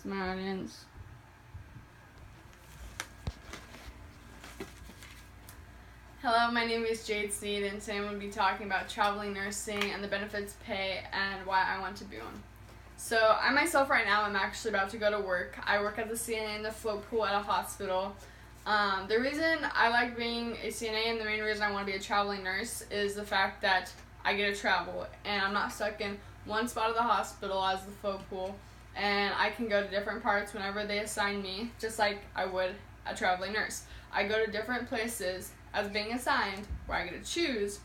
It's my audience. Hello, my name is Jade Sneed, and today I'm going to be talking about traveling nursing and the benefits, pay, and why I want to be one. So, I myself right now am actually about to go to work. I work as a CNA in the float pool at a hospital. The reason I like being a CNA and the main reason I want to be a traveling nurse is the fact that I get to travel and I'm not stuck in one spot of the hospital as the float pool, and I can go to different parts whenever they assign me, just like I would a traveling nurse. I go to different places as being assigned where I get to choose,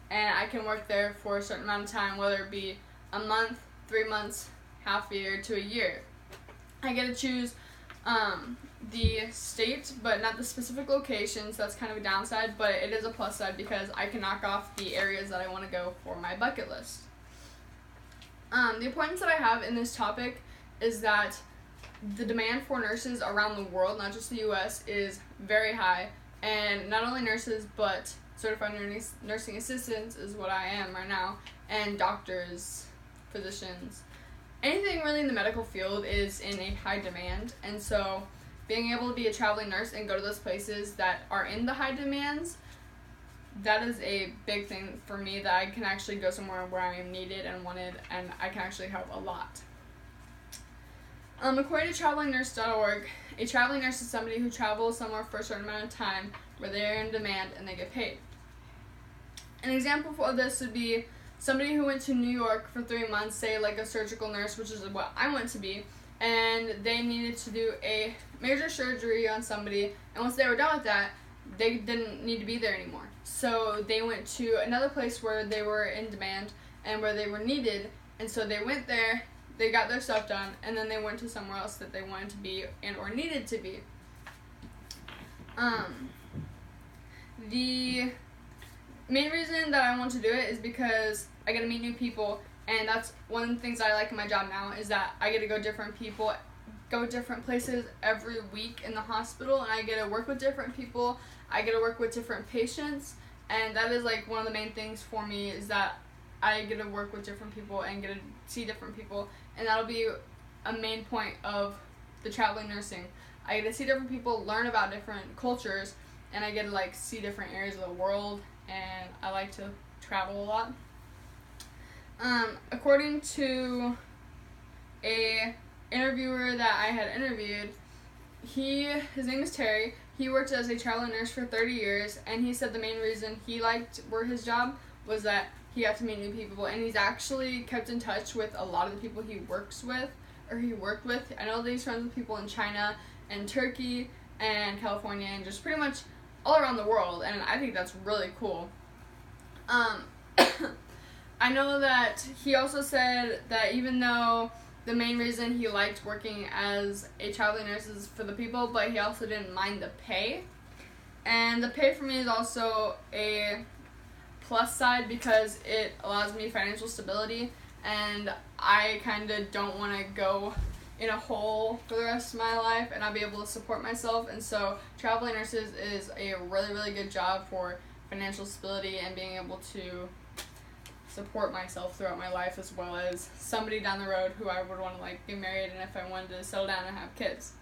and I can work there for a certain amount of time, whether it be a month, 3 months, half a year to a year. I get to choose the state, but not the specific locations. That's kind of a downside, but it is a plus side because I can knock off the areas that I want to go for my bucket list. The importance that I have in this topic is that the demand for nurses around the world, not just the U.S., is very high, and not only nurses, but certified nursing assistants is what I am right now, and doctors, physicians. Anything really in the medical field is in a high demand, and so being able to be a traveling nurse and go to those places that are in the high demands, that is a big thing for me, that I can actually go somewhere where I am needed and wanted, and I can actually help a lot. According to travelingnurse.org, a traveling nurse is somebody who travels somewhere for a certain amount of time where they are in demand and they get paid. An example for this would be somebody who went to New York for 3 months, say like a surgical nurse, which is what I went to be, and they needed to do a major surgery on somebody, and once they were done with that, they didn't need to be there anymore. So they went to another place where they were in demand and where they were needed, and so they went there, they got their stuff done, and then they went to somewhere else that they wanted to be and or needed to be. The main reason that I want to do it is because I get to meet new people, and that's one of the things I like in my job now, is that I get to go different places every week in the hospital, and I get to work with different people, I get to work with different patients, and that is like one of the main things for me, is that I get to work with different people and get to see different people, and that'll be a main point of the traveling nursing. I get to see different people, learn about different cultures, and I get to like see different areas of the world, and I like to travel a lot. According to a interviewer that I had interviewed, his name is Terry. He worked as a traveling nurse for 30 years, and he said the main reason he liked his job was that he got to meet new people, and he's actually kept in touch with a lot of the people he worked with. I know that he's friends with people in China and Turkey and California and just pretty much all around the world, and I think that's really cool. I know that he also said that even though the main reason he liked working as a traveling nurse is for the people, but he also didn't mind the pay. And the pay for me is also a plus side because it allows me financial stability, and I kind of don't want to go in a hole for the rest of my life, and I'll be able to support myself. And so traveling nurses is a really, really good job for financial stability and being able to support myself throughout my life, as well as somebody down the road who I would want to like get married, and if I wanted to settle down and have kids.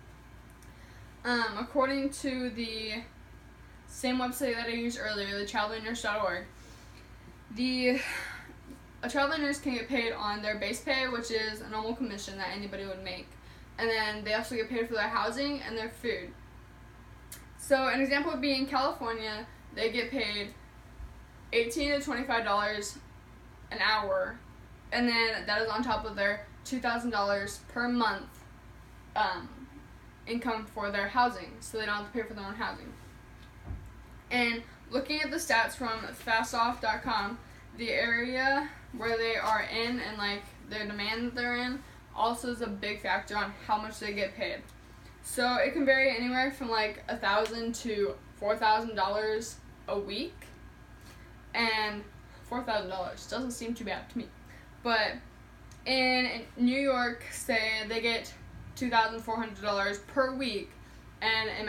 According to the same website that I used earlier, the travelingnurse.org, a traveling nurse can get paid on their base pay, which is a normal commission that anybody would make, and then they also get paid for their housing and their food. So an example would be in California, they get paid $18 to $25 an hour, and then that is on top of their $2,000 per month income for their housing, so they don't have to pay for their own housing. And looking at the stats from fastoff.com, the area where they are in and like their demand that they're in also is a big factor on how much they get paid. So it can vary anywhere from like $1,000 to $4,000 a week, and $4,000 doesn't seem too bad to me. But in New York, say they get $2,400 per week, and in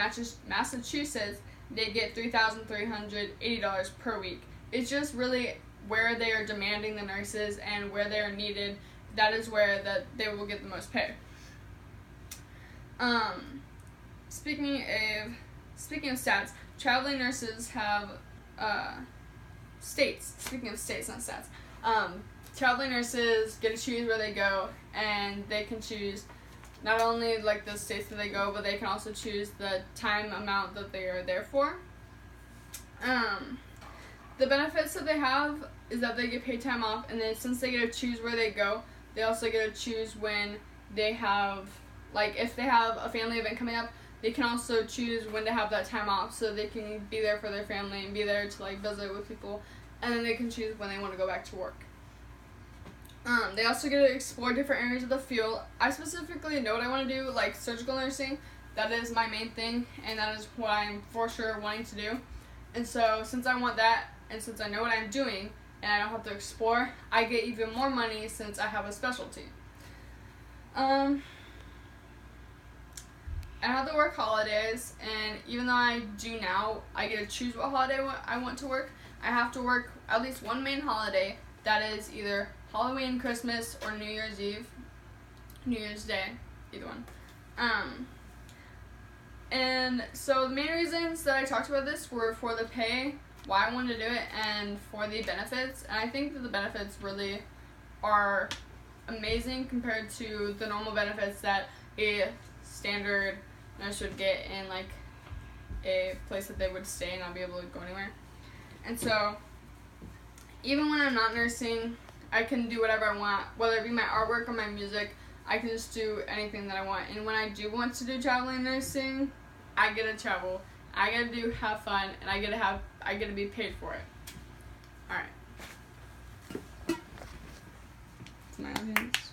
Massachusetts they get $3,380 per week. It's just really where they are demanding the nurses and where they are needed. That is where they will get the most pay. Speaking of stats, traveling nurses have states. Speaking of states, not stats. Traveling nurses get to choose where they go, and they can choose not only like the states that they go, but they can also choose the time amount that they are there for. The benefits that they have is that they get paid time off, and then since they get to choose where they go, they also get to choose when they have, like if they have a family event coming up, they can also choose when to have that time off so they can be there for their family and be there to like visit with people, and then they can choose when they want to go back to work. They also get to explore different areas of the field. I specifically know what I want to do, like surgical nursing. That is my main thing, and that is what I'm for sure wanting to do. And so since I want that, and since I know what I'm doing, and I don't have to explore, I get even more money since I have a specialty. I have to work holidays, and even though I do now, I get to choose what holiday I want to work. I have to work at least one main holiday, that is either Halloween, Christmas, or New Year's Eve, New Year's Day, either one. And so the main reasons that I talked about this were for the pay, why I wanted to do it, and for the benefits. And I think that the benefits really are amazing compared to the normal benefits that a standard nurse would get in like a place that they would stay and not be able to go anywhere. And so even when I'm not nursing, I can do whatever I want, whether it be my artwork or my music. I can just do anything that I want. And when I do want to do traveling nursing, I get to travel, I get to have fun, and I get to be paid for it. All right. It's my audience.